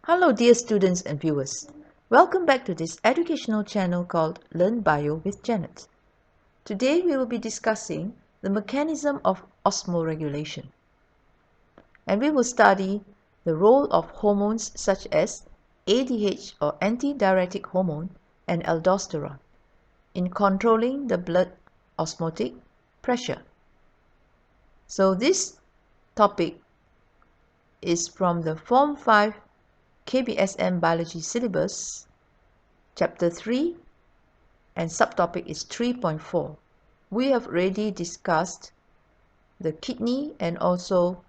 Hello dear students and viewers. Welcome back to this educational channel called Learn Bio with Janet. Today we will be discussing the mechanism of osmoregulation. And we will study the role of hormones such as ADH or antidiuretic hormone and aldosterone in controlling the blood osmotic pressure. So this topic is from the Form 5 KBSM Biology Syllabus, Chapter 3, and subtopic is 3.4. We have already discussed the kidney and also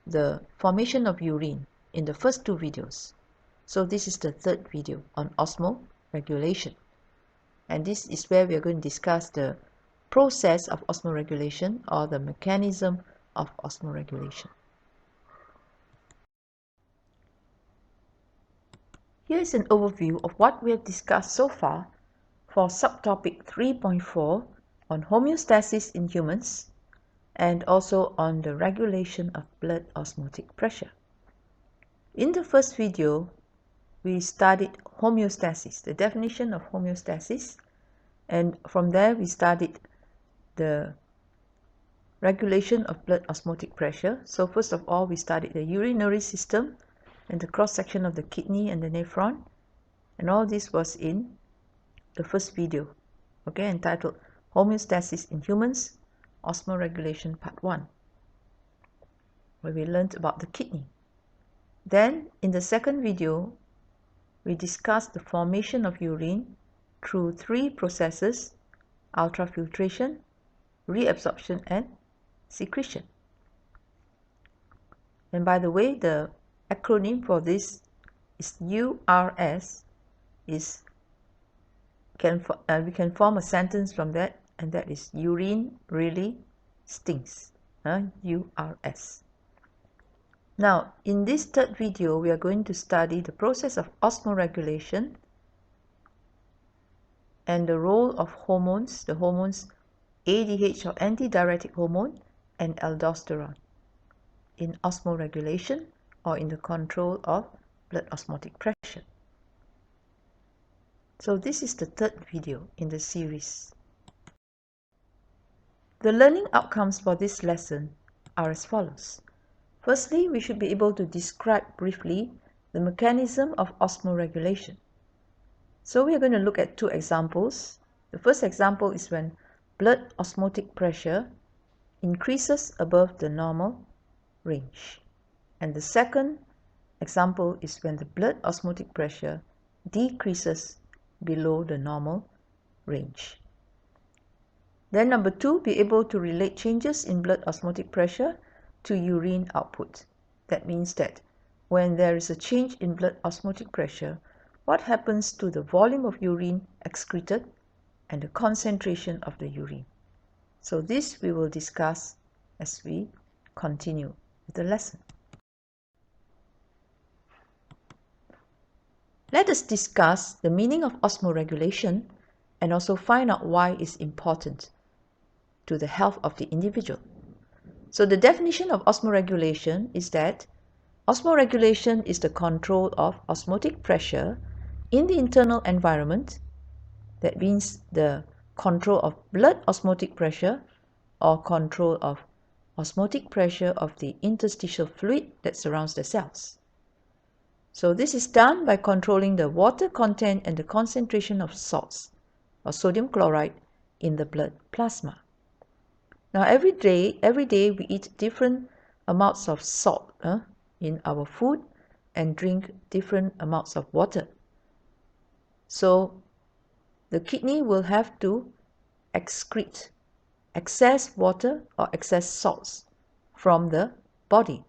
the formation of urine in the first two videos. So this is the third video on osmoregulation. And this is where we are going to discuss the process of osmoregulation or the mechanism of osmoregulation. Here is an overview of what we have discussed so far for subtopic 3.4 on homeostasis in humans and also on the regulation of blood osmotic pressure. In the first video, we studied homeostasis, the definition of homeostasis, and from there we studied the regulation of blood osmotic pressure. So first of all, we studied the urinary system and the cross-section of the kidney and the nephron, and all this was in the first video, okay, entitled Homeostasis in Humans, Osmoregulation Part 1, where we learned about the kidney. Then in the second video, we discussed the formation of urine through three processes: ultrafiltration, reabsorption, and secretion. And by the way, the acronym for this is URS. We can form a sentence from that, and that is urine really stinks. URS. Now, in this third video, we are going to study the process of osmoregulation and the role of hormones, the hormones ADH or antidiuretic hormone and aldosterone in osmoregulation or in the control of blood osmotic pressure. So this is the third video in the series. The learning outcomes for this lesson are as follows. Firstly, we should be able to describe briefly the mechanism of osmoregulation. So we are going to look at two examples. The first example is when blood osmotic pressure increases above the normal range. And the second example is when the blood osmotic pressure decreases below the normal range. Then number two, be able to relate changes in blood osmotic pressure to urine output. That means that when there is a change in blood osmotic pressure, what happens to the volume of urine excreted and the concentration of the urine. So this we will discuss as we continue with the lesson. Let us discuss the meaning of osmoregulation and also find out why it's important to the health of the individual. So the definition of osmoregulation is that osmoregulation is the control of osmotic pressure in the internal environment. That means the control of blood osmotic pressure or control of osmotic pressure of the interstitial fluid that surrounds the cells. So this is done by controlling the water content and the concentration of salts or sodium chloride in the blood plasma. Now every day we eat different amounts of salt in our food and drink different amounts of water. So the kidney will have to excrete excess water or excess salts from the body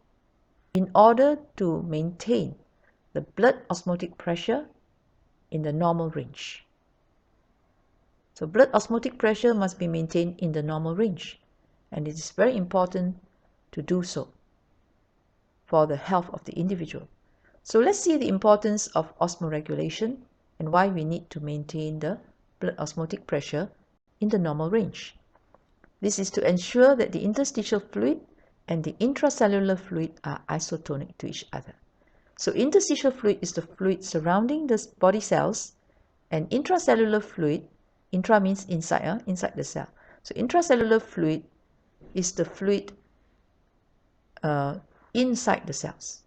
in order to maintain the blood osmotic pressure in the normal range. So blood osmotic pressure must be maintained in the normal range, and it is very important to do so for the health of the individual. So let's see the importance of osmoregulation and why we need to maintain the blood osmotic pressure in the normal range. This is to ensure that the interstitial fluid and the intracellular fluid are isotonic to each other. So interstitial fluid is the fluid surrounding the body cells, and intracellular fluid, intra means inside, inside the cell. So intracellular fluid is the fluid inside the cells,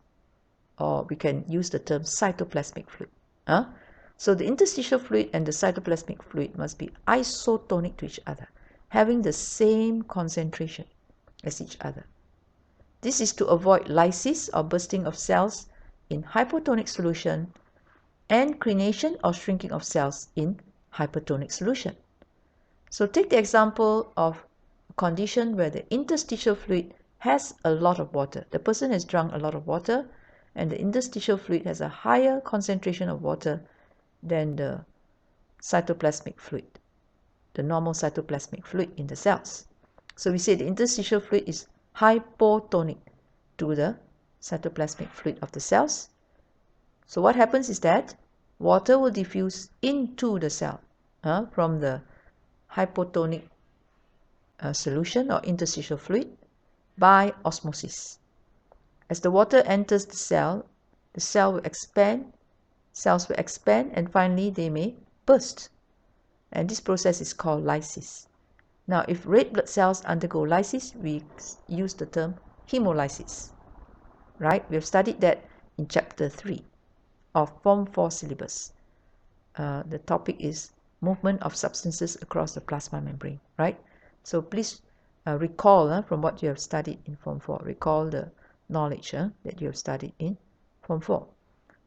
or we can use the term cytoplasmic fluid. So the interstitial fluid and the cytoplasmic fluid must be isotonic to each other, having the same concentration as each other. This is to avoid lysis or bursting of cells in hypotonic solution and crenation or shrinking of cells in hypertonic solution. So take the example of a condition where the interstitial fluid has a lot of water. The person has drunk a lot of water, and the interstitial fluid has a higher concentration of water than the cytoplasmic fluid, the normal cytoplasmic fluid in the cells. So we say the interstitial fluid is hypotonic to the cytoplasmic fluid of the cells. So what happens is that water will diffuse into the cell from the hypotonic solution or interstitial fluid by osmosis. As the water enters the cell will expand, cells will expand, and finally they may burst. And this process is called lysis. Now, if red blood cells undergo lysis, we use the term hemolysis, right? We have studied that in chapter 3 of Form 4 syllabus. The topic is movement of substances across the plasma membrane, right? So please recall from what you have studied in Form 4. Recall the knowledge that you have studied in Form 4.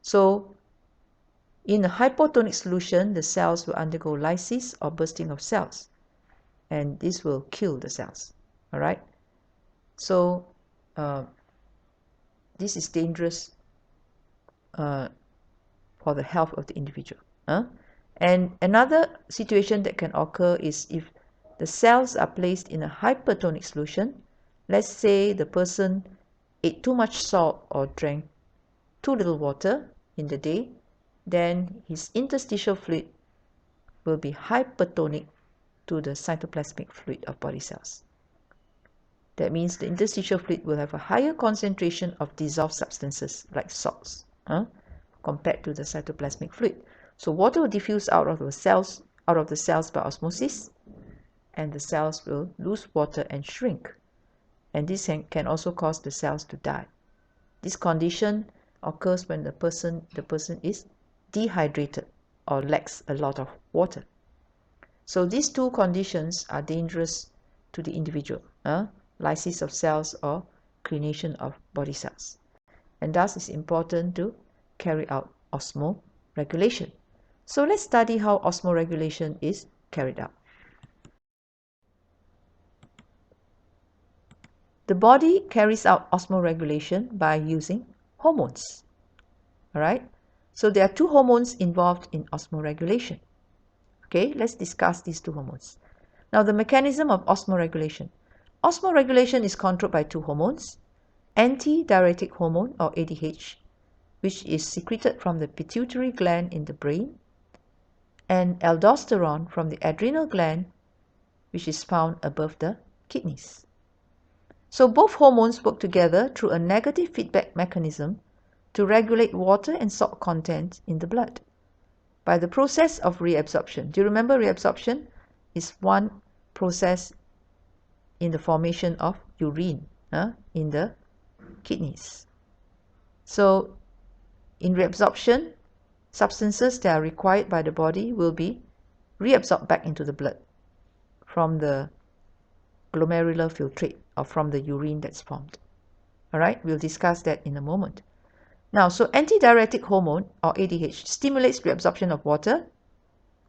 So in a hypotonic solution, the cells will undergo lysis or bursting of cells, and this will kill the cells. All right. So this is dangerous for the health of the individual. And another situation that can occur is if the cells are placed in a hypertonic solution. Let's say the person ate too much salt or drank too little water in the day, then his interstitial fluid will be hypertonic to the cytoplasmic fluid of body cells. That means the interstitial fluid will have a higher concentration of dissolved substances like salts compared to the cytoplasmic fluid. So water will diffuse out of the cells by osmosis, and the cells will lose water and shrink. And this can also cause the cells to die. This condition occurs when the person is dehydrated or lacks a lot of water. So these two conditions are dangerous to the individual, lysis of cells or crenation of body cells. And thus it's important to carry out osmoregulation. So let's study how osmoregulation is carried out. The body carries out osmoregulation by using hormones. All right? So there are two hormones involved in osmoregulation. Okay, let's discuss these two hormones. Now, the mechanism of osmoregulation. Osmoregulation is controlled by two hormones, antidiuretic hormone or ADH, which is secreted from the pituitary gland in the brain, and aldosterone from the adrenal gland, which is found above the kidneys. So both hormones work together through a negative feedback mechanism to regulate water and salt content in the blood by the process of reabsorption. Do you remember reabsorption is one process in the formation of urine in the kidneys. So in reabsorption, substances that are required by the body will be reabsorbed back into the blood from the glomerular filtrate or from the urine that's formed. All right, we'll discuss that in a moment. Now, so antidiuretic hormone or ADH stimulates reabsorption of water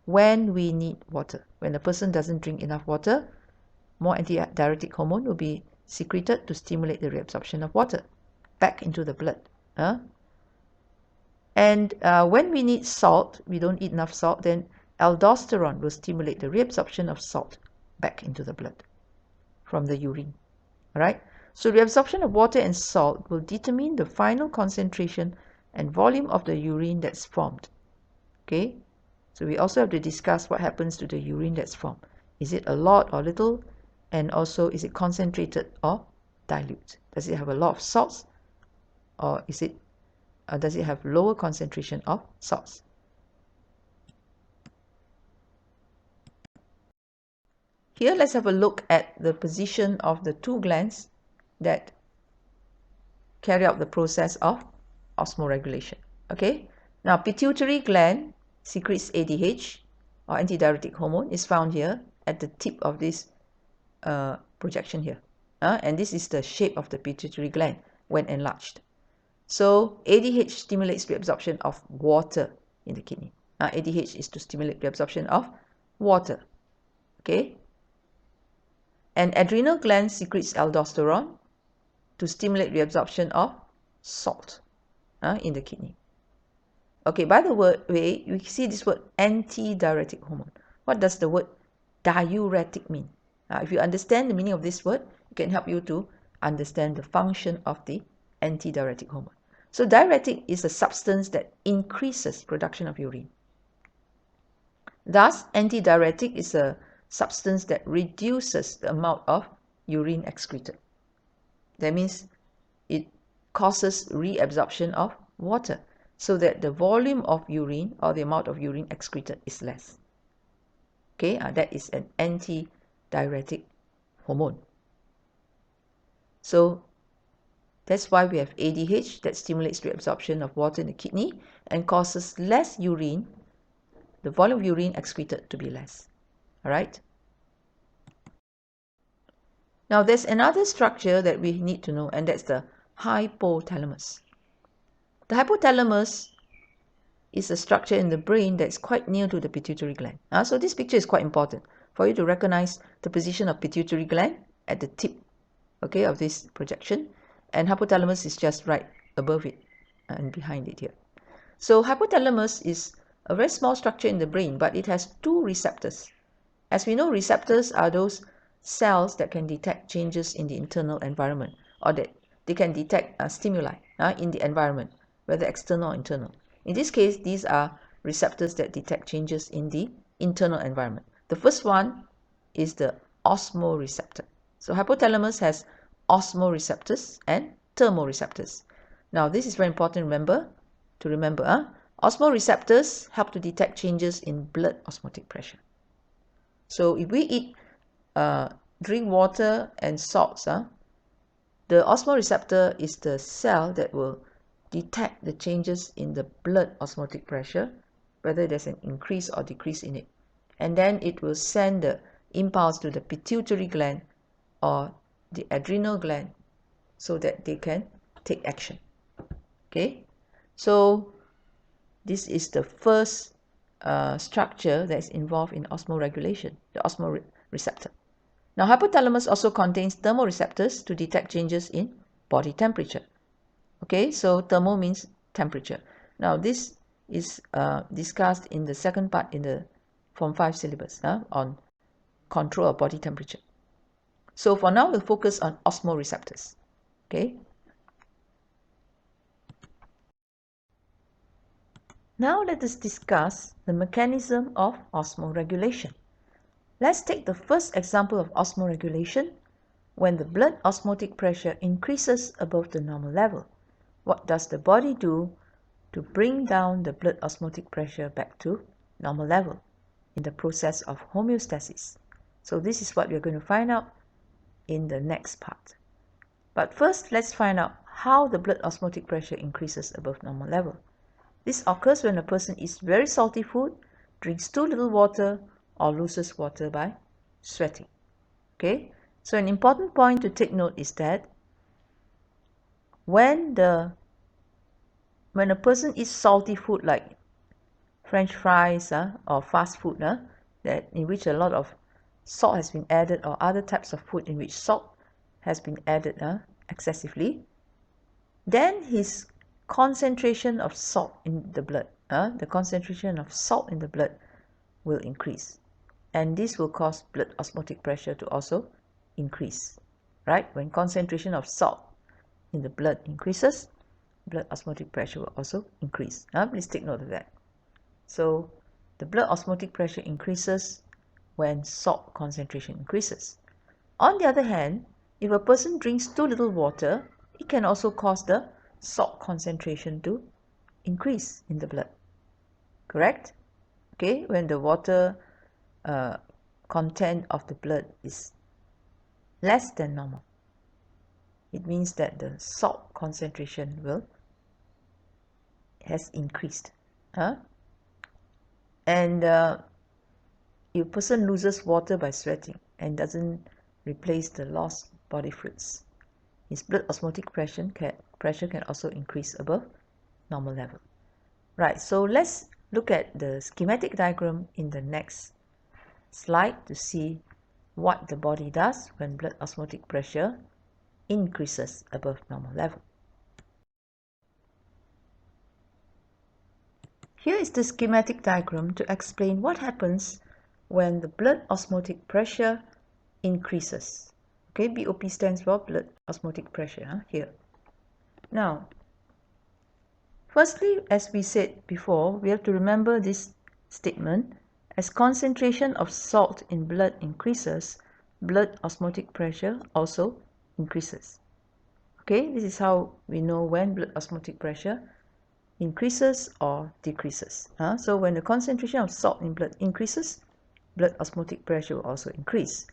when we need water. When a person doesn't drink enough water, more antidiuretic hormone will be secreted to stimulate the reabsorption of water back into the blood. And when we need salt, we don't eat enough salt, then aldosterone will stimulate the reabsorption of salt back into the blood from the urine. All right? So reabsorption of water and salt will determine the final concentration and volume of the urine that's formed. Okay? So we also have to discuss what happens to the urine that's formed. Is it a lot or little? And also, is it concentrated or dilute? Does it have a lot of salts? Or is it or does it have lower concentration of salts? Here, let's have a look at the position of the two glands that carry out the process of osmoregulation. Okay, now pituitary gland secretes ADH, or antidiuretic hormone, is found here at the tip of this projection here. And this is the shape of the pituitary gland when enlarged. So ADH stimulates reabsorption of water in the kidney. ADH is to stimulate reabsorption of water. Okay. And adrenal gland secretes aldosterone to stimulate reabsorption of salt in the kidney. Okay, by the way, we see this word antidiuretic hormone. What does the word diuretic mean? If you understand the meaning of this word, it can help you to understand the function of the antidiuretic hormone. So diuretic is a substance that increases production of urine. Thus, antidiuretic is a substance that reduces the amount of urine excreted. That means it causes reabsorption of water, so that the volume of urine or the amount of urine excreted is less. Okay, that is an antidiuretic hormone. So that's why we have ADH that stimulates reabsorption of water in the kidney and causes less urine, the volume of urine excreted to be less. All right. Now there's another structure that we need to know, and that's the hypothalamus. The hypothalamus is a structure in the brain that's quite near to the pituitary gland. So this picture is quite important for you to recognize the position of pituitary gland at the tip, okay, of this projection, and hypothalamus is just right above it and behind it here. So hypothalamus is a very small structure in the brain, but it has two receptors. As we know, receptors are those cells that can detect changes in the internal environment, or that they can detect stimuli in the environment, whether external or internal. In this case, these are receptors that detect changes in the internal environment. The first one is the osmoreceptor. So hypothalamus has osmoreceptors and thermoreceptors. Now this is very important to remember. Osmoreceptors help to detect changes in blood osmotic pressure. So if we eat, drink water and salts, the osmoreceptor is the cell that will detect the changes in the blood osmotic pressure, whether there's an increase or decrease in it. And then it will send the impulse to the pituitary gland or the adrenal gland so that they can take action. Okay, so this is the first structure that's involved in osmoregulation, the osmoreceptor. Now, hypothalamus also contains thermoreceptors to detect changes in body temperature. Okay, so thermo means temperature. Now, this is discussed in the second part in the Form 5 syllabus on control of body temperature. So for now, we'll focus on osmoreceptors. Okay. Now let us discuss the mechanism of osmoregulation. Let's take the first example of osmoregulation when the blood osmotic pressure increases above the normal level. What does the body do to bring down the blood osmotic pressure back to normal level in the process of homeostasis? So this is what we're going to find out in the next part. But first, let's find out how the blood osmotic pressure increases above normal level. This occurs when a person eats very salty food, drinks too little water, or loses water by sweating. Okay, so an important point to take note is that when a person eats salty food like French fries or fast food that in which a lot of salt has been added, or other types of food in which salt has been added excessively, then his concentration of salt in the blood, the concentration of salt in the blood will increase, and this will cause blood osmotic pressure to also increase, right? When concentration of salt in the blood increases, blood osmotic pressure will also increase. Please take note of that. So the blood osmotic pressure increases when salt concentration increases. On the other hand, if a person drinks too little water, it can also cause the salt concentration to increase in the blood, correct? Okay, when the water content of the blood is less than normal, it means that the salt concentration has increased. And if a person loses water by sweating and doesn't replace the lost body fluids, his blood osmotic pressure can also increase above normal level. Right, so let's look at the schematic diagram in the next slide to see what the body does when blood osmotic pressure increases above normal level. Here is the schematic diagram to explain what happens when the blood osmotic pressure increases. Okay, BOP stands for blood osmotic pressure here. Now, firstly, as we said before, we have to remember this statement: as concentration of salt in blood increases, blood osmotic pressure also increases. Okay, this is how we know when blood osmotic pressure increases or decreases. So when the concentration of salt in blood increases, blood osmotic pressure will also increase.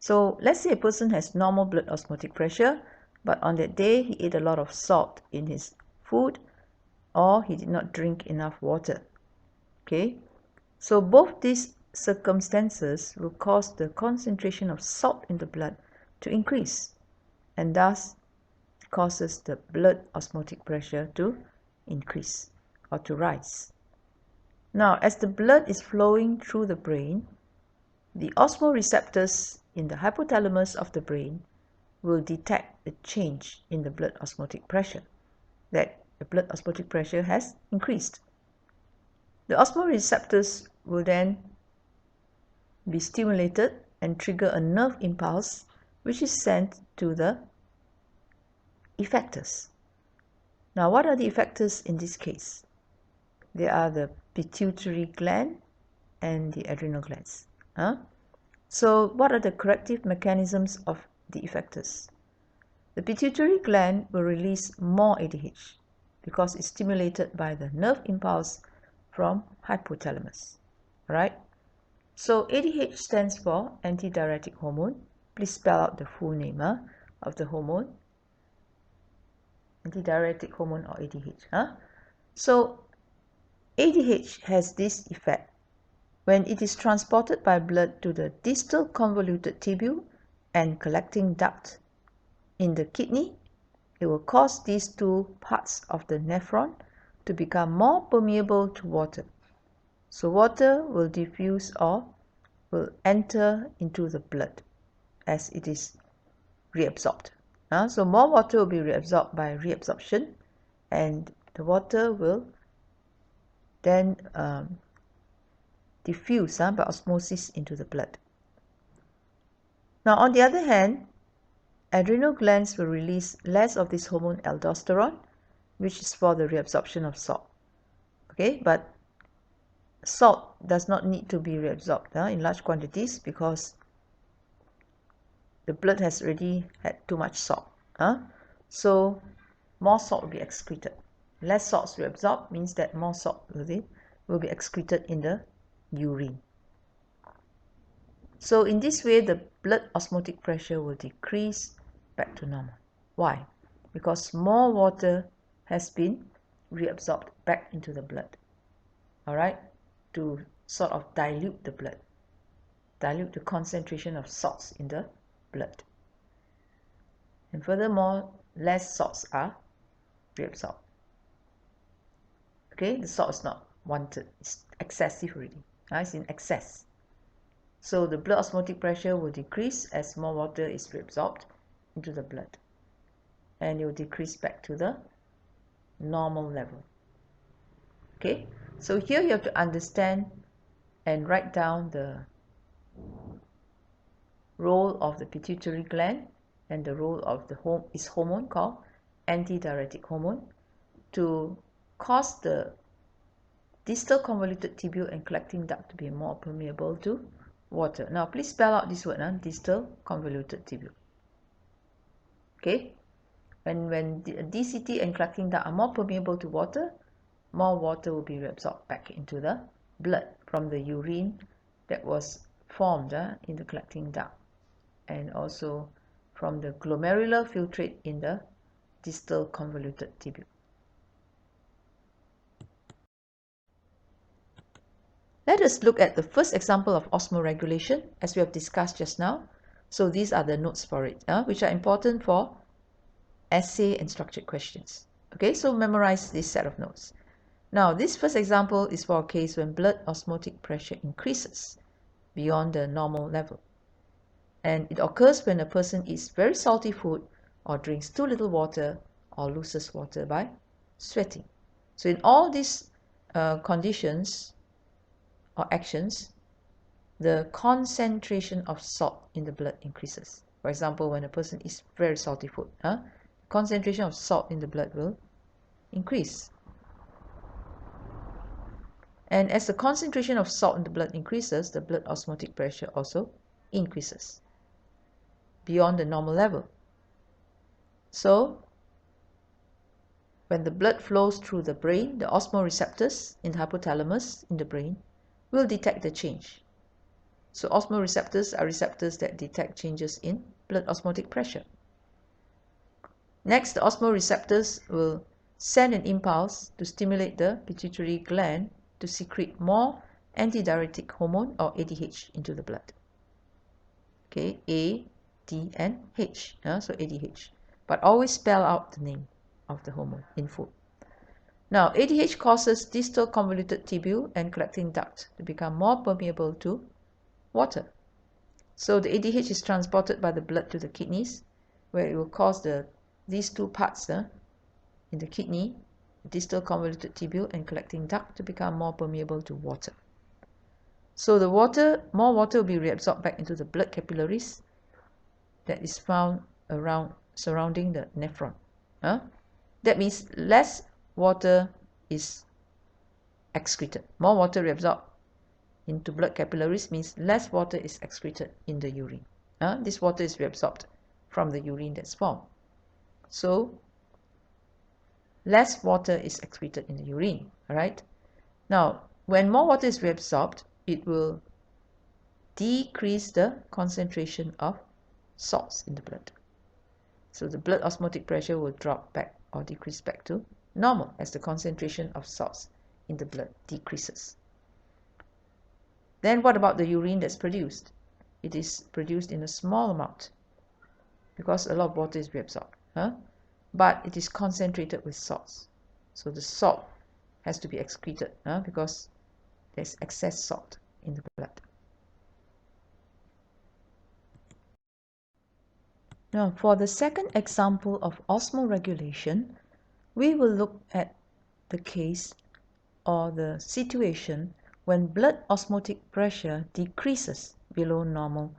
So let's say a person has normal blood osmotic pressure, but on that day he ate a lot of salt in his food, or he did not drink enough water. Okay, so both these circumstances will cause the concentration of salt in the blood to increase, and thus causes the blood osmotic pressure to increase or to rise. Now, as the blood is flowing through the brain, the osmoreceptors in the hypothalamus of the brain will detect a change in the blood osmotic pressure, that the blood osmotic pressure has increased. The osmoreceptors will then be stimulated and trigger a nerve impulse which is sent to the effectors. Now, what are the effectors in this case? They are the pituitary gland and the adrenal glands. So what are the corrective mechanisms of the effectors? The pituitary gland will release more ADH because it's stimulated by the nerve impulse from hypothalamus. Right? So ADH stands for antidiuretic hormone. Please spell out the full name of the hormone. Antidiuretic hormone, or ADH. So ADH has this effect. When it is transported by blood to the distal convoluted tubule and collecting duct in the kidney, it will cause these two parts of the nephron to become more permeable to water. So water will diffuse or will enter into the blood as it is reabsorbed. So more water will be reabsorbed by reabsorption, and the water will then diffuse by osmosis into the blood. Now, on the other hand, adrenal glands will release less of this hormone aldosterone, which is for the reabsorption of salt. Okay, but salt does not need to be reabsorbed in large quantities because the blood has already had too much salt. So more salt will be excreted. Less salt reabsorbed means that more salt will be excreted in the urine. So in this way, the blood osmotic pressure will decrease back to normal. Why? Because more water has been reabsorbed back into the blood. All right, to sort of dilute the blood, dilute the concentration of salts in the blood. And furthermore, less salts are reabsorbed. Okay, the salt is not wanted, it's excessive already. It's in excess. So the blood osmotic pressure will decrease as more water is reabsorbed into the blood, and it will decrease back to the normal level. Okay, so here you have to understand and write down the role of the pituitary gland and the role of the hormone called antidiuretic hormone to cause the distal convoluted tubule and collecting duct to be more permeable to water. Now please spell out this word, distal convoluted tubule. Okay, when the DCT and collecting duct are more permeable to water, more water will be reabsorbed back into the blood from the urine that was formed in the collecting duct, and also from the glomerular filtrate in the distal convoluted tubule. Let us look at the first example of osmoregulation as we have discussed just now. So these are the notes for it, which are important for essay and structured questions. Okay, so memorize this set of notes. Now, this first example is for a case when blood osmotic pressure increases beyond the normal level. And it occurs when a person eats very salty food or drinks too little water or loses water by sweating. So in all these conditions or actions, the concentration of salt in the blood increases. For example, when a person eats very salty food, concentration of salt in the blood will increase. And as the concentration of salt in the blood increases, the blood osmotic pressure also increases beyond the normal level. So, when the blood flows through the brain, the osmoreceptors in the hypothalamus in the brain will detect the change. So osmoreceptors are receptors that detect changes in blood osmotic pressure. Next, the osmoreceptors will send an impulse to stimulate the pituitary gland to secrete more antidiuretic hormone or ADH into the blood. Okay, A, D, and H. So ADH. But always spell out the name of the hormone in full. Now, ADH causes distal convoluted tubule and collecting duct to become more permeable to water. So the ADH is transported by the blood to the kidneys, where it will cause these two parts in the kidney, distal convoluted tubule and collecting duct, to become more permeable to water. So the more water will be reabsorbed back into the blood capillaries that is found surrounding the nephron. That means less water is excreted. More water reabsorbed into blood capillaries means less water is excreted in the urine. This water is reabsorbed from the urine that's formed. So less water is excreted in the urine. All right. Now, when more water is reabsorbed, it will decrease the concentration of salts in the blood. So the blood osmotic pressure will drop back or decrease back to normal as the concentration of salts in the blood decreases. Then what about the urine that's produced? It is produced in a small amount because a lot of water is reabsorbed, but it is concentrated with salts. So the salt has to be excreted because there's excess salt in the blood. Now, for the second example of osmoregulation, we will look at the case or the situation when blood osmotic pressure decreases below normal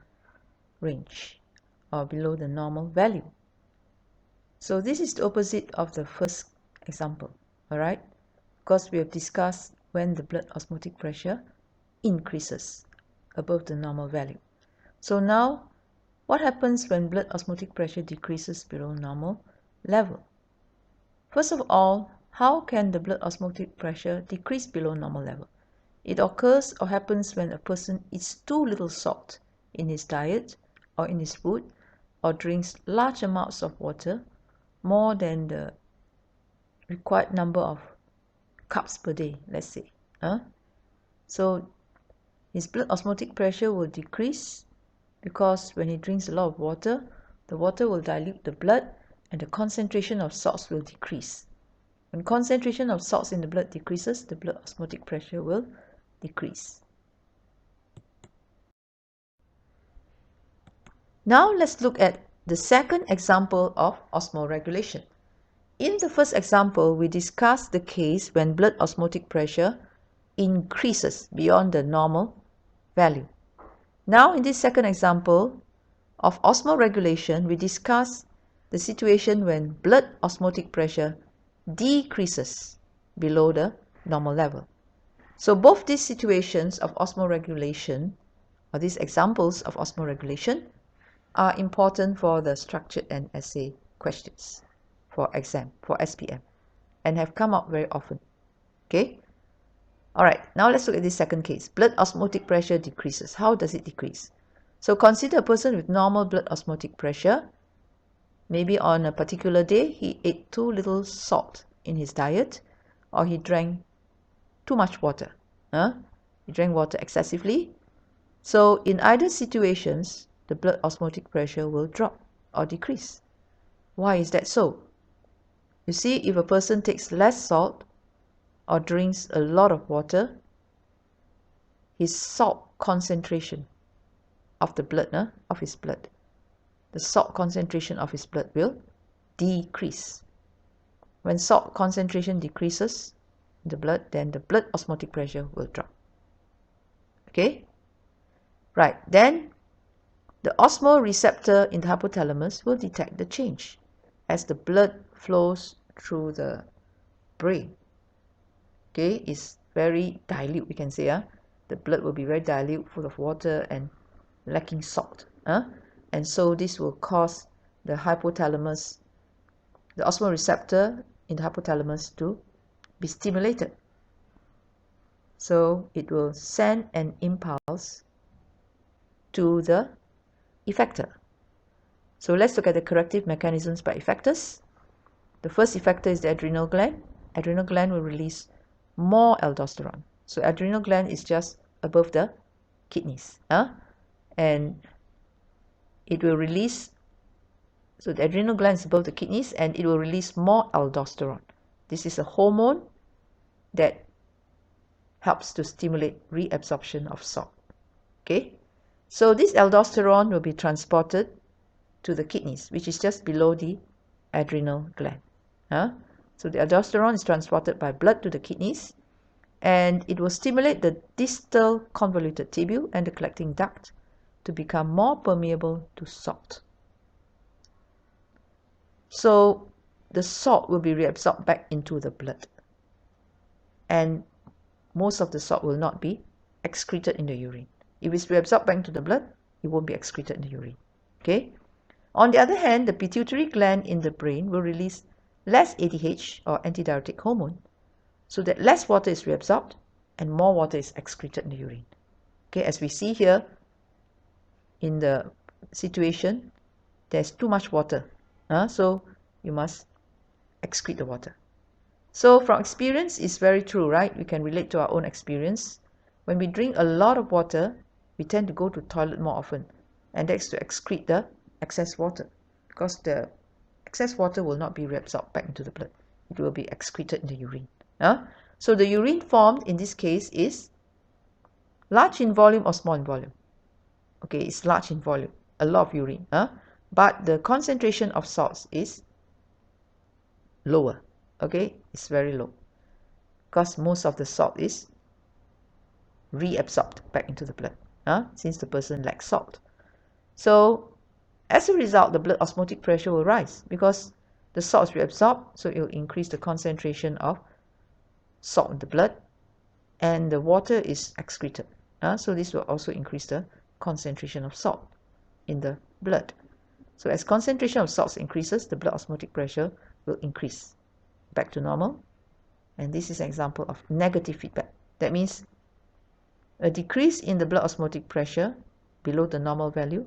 range or below the normal value. So this is the opposite of the first example, all right? Because we have discussed when the blood osmotic pressure increases above the normal value. So now, what happens when blood osmotic pressure decreases below normal level? First of all, how can the blood osmotic pressure decrease below normal level? It occurs or happens when a person eats too little salt in his diet or in his food, or drinks large amounts of water, more than the required number of cups per day, let's say. So his blood osmotic pressure will decrease because when he drinks a lot of water, the water will dilute the blood and the concentration of salts will decrease. When concentration of salts in the blood decreases, the blood osmotic pressure will decrease. Now let's look at the second example of osmoregulation. In the first example, we discussed the case when blood osmotic pressure increases beyond the normal value. Now in this second example of osmoregulation, we discuss the situation when blood osmotic pressure decreases below the normal level. So both these situations of osmoregulation, or these examples of osmoregulation, are important for the structured and essay questions for exam, for SPM, and have come up very often. Okay. All right, now let's look at this second case. Blood osmotic pressure decreases. How does it decrease? So consider a person with normal blood osmotic pressure. Maybe on a particular day, he ate too little salt in his diet, or he drank too much water. He drank water excessively. So in either situations, the blood osmotic pressure will drop or decrease. Why is that so? You see, if a person takes less salt or drinks a lot of water, his salt concentration of the blood, of his blood, the salt concentration of his blood will decrease. When salt concentration decreases in the blood, then the blood osmotic pressure will drop. Okay? Right, then the osmoreceptor in the hypothalamus will detect the change as the blood flows through the brain. Okay, it's very dilute, we can say. The blood will be very dilute, full of water and lacking salt. And so this will cause the hypothalamus, the osmoreceptor in the hypothalamus to be stimulated. So it will send an impulse to the effector. So let's look at the corrective mechanisms by effectors. The first effector is the adrenal gland. Adrenal gland will release more aldosterone. So adrenal gland is just above the kidneys. And it will release, so the adrenal gland is above the kidneys and it will release more aldosterone. This is a hormone that helps to stimulate reabsorption of salt. Okay, so this aldosterone will be transported to the kidneys, which is just below the adrenal gland. So the aldosterone is transported by blood to the kidneys, and it will stimulate the distal convoluted tubule and the collecting duct to become more permeable to salt. So the salt will be reabsorbed back into the blood, and most of the salt will not be excreted in the urine. If it's reabsorbed back into the blood, it won't be excreted in the urine. Okay. On the other hand, the pituitary gland in the brain will release less ADH or antidiuretic hormone, so that less water is reabsorbed and more water is excreted in the urine. Okay, as we see here in the situation, there's too much water, so you must excrete the water. So from experience, it's very true, right? We can relate to our own experience. When we drink a lot of water, we tend to go to the toilet more often, and that's to excrete the excess water, because the excess water will not be reabsorbed back into the blood. It will be excreted in the urine. So the urine formed in this case is large in volume or small in volume. Okay, it's large in volume, a lot of urine, but the concentration of salts is lower. Okay, it's very low, because most of the salt is reabsorbed back into the blood, since the person lacks salt. So as a result, the blood osmotic pressure will rise because the salt is reabsorbed, so it will increase the concentration of salt in the blood, and the water is excreted. So this will also increase the concentration of salt in the blood. So as concentration of salts increases, the blood osmotic pressure will increase back to normal. And this is an example of negative feedback. That means a decrease in the blood osmotic pressure below the normal value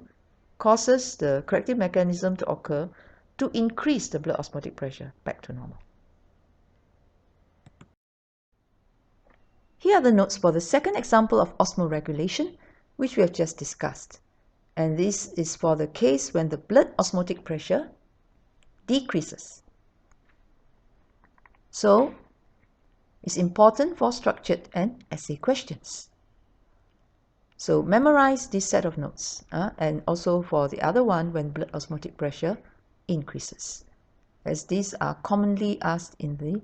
causes the corrective mechanism to occur to increase the blood osmotic pressure back to normal. Here are the notes for the second example of osmoregulation, which we have just discussed. And this is for the case when the blood osmotic pressure decreases. So it's important for structured and essay questions. So memorize this set of notes, and also for the other one when blood osmotic pressure increases, as these are commonly asked in the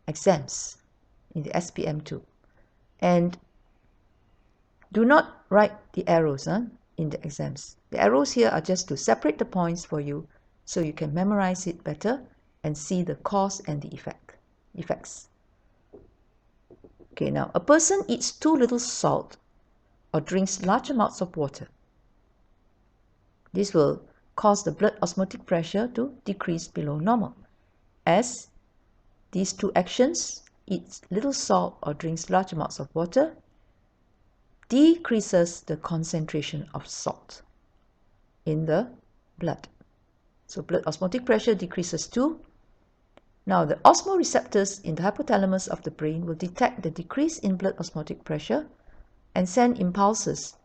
exams, in the SPM2. And do not write the arrows in the exams. The arrows here are just to separate the points for you so you can memorize it better and see the cause and the effects. Okay, now a person eats too little salt or drinks large amounts of water. This will cause the blood osmotic pressure to decrease below normal, as these two actions eats little salt or drinks large amounts of water decreases the concentration of salt in the blood. So blood osmotic pressure decreases too. Now the osmoreceptors in the hypothalamus of the brain will detect the decrease in blood osmotic pressure and send impulses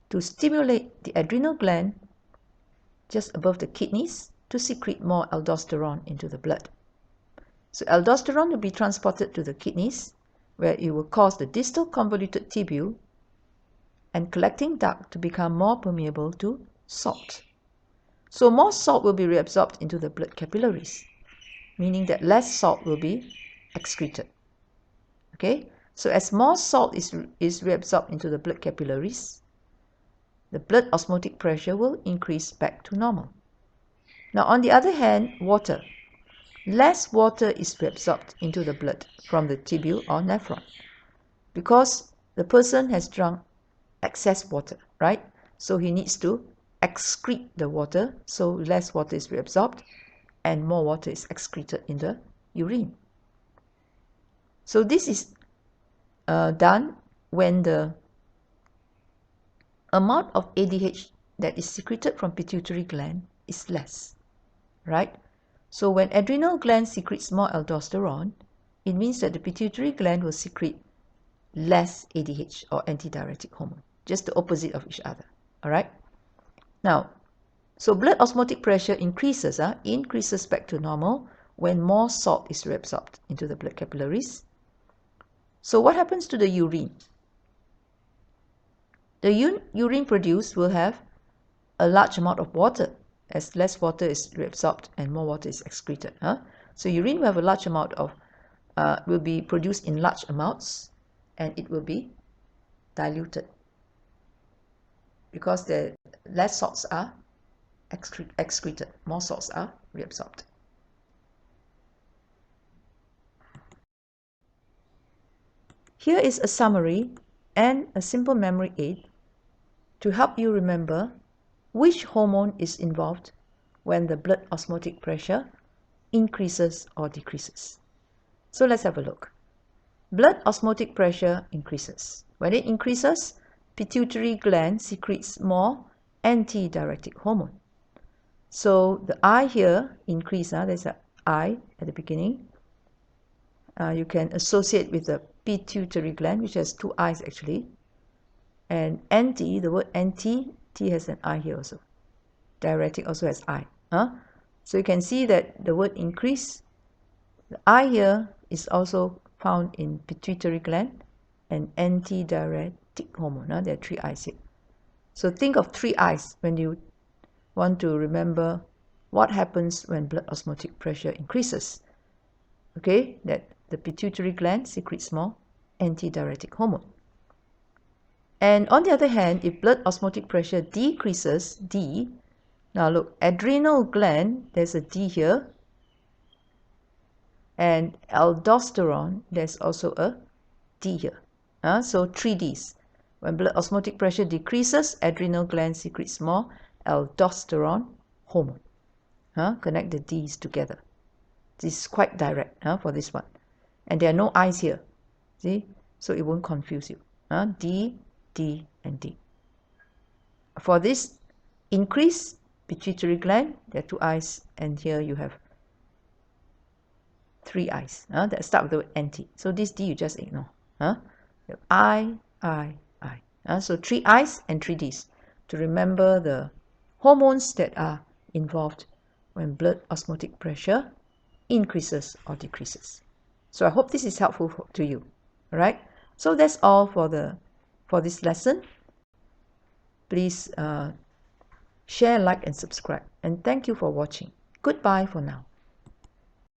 to stimulate the adrenal gland just above the kidneys to secrete more aldosterone into the blood. So aldosterone will be transported to the kidneys, where it will cause the distal convoluted tubule and collecting duct to become more permeable to salt. So more salt will be reabsorbed into the blood capillaries, meaning that less salt will be excreted. Okay, so as more salt is reabsorbed into the blood capillaries, the blood osmotic pressure will increase back to normal. Now on the other hand, water. Less water is reabsorbed into the blood from the tubule or nephron because the person has drunk excess water, right? So he needs to excrete the water, so less water is reabsorbed and more water is excreted in the urine. So this is done when the amount of ADH that is secreted from pituitary gland is less, right? So when adrenal gland secretes more aldosterone, it means that the pituitary gland will secrete less ADH or antidiuretic hormone, just the opposite of each other, all right? Now, so blood osmotic pressure increases back to normal when more salt is reabsorbed into the blood capillaries. So what happens to the urine? The urine produced will have a large amount of water, as less water is reabsorbed and more water is excreted. So urine will have a large amount of, will be produced in large amounts, and it will be diluted because the less salts are excreted, more salts are reabsorbed. Here is a summary and a simple memory aid to help you remember which hormone is involved when the blood osmotic pressure increases or decreases. So let's have a look. Blood osmotic pressure increases. When it increases, pituitary gland secretes more antidiuretic hormone. So the I here increase, there's an I at the beginning. You can associate with the pituitary gland, which has two I's actually. And anti, the word anti, T has an I here also. Diuretic also has I. So you can see that the word increase, the I here is also found in pituitary gland and antidiuretic hormone. There are three I's here. So think of three I's when you want to remember what happens when blood osmotic pressure increases. Okay, that the pituitary gland secretes more antidiuretic hormone. And on the other hand, if blood osmotic pressure decreases, D, now look, adrenal gland, there's a D here, and aldosterone, there's also a D here. So three Ds. When blood osmotic pressure decreases, adrenal gland secretes more aldosterone hormone. Connect the Ds together. This is quite direct for this one. And there are no I's here. See? So it won't confuse you. D, D, and D. For this increase, pituitary gland, there are two I's, and here you have three I's that start with the word anti. So this D you just ignore. I. So three I's and three D's to remember the hormones that are involved when blood osmotic pressure increases or decreases. So I hope this is helpful to you. All right. So that's all for this lesson. Please share, like, and subscribe. And thank you for watching. Goodbye for now.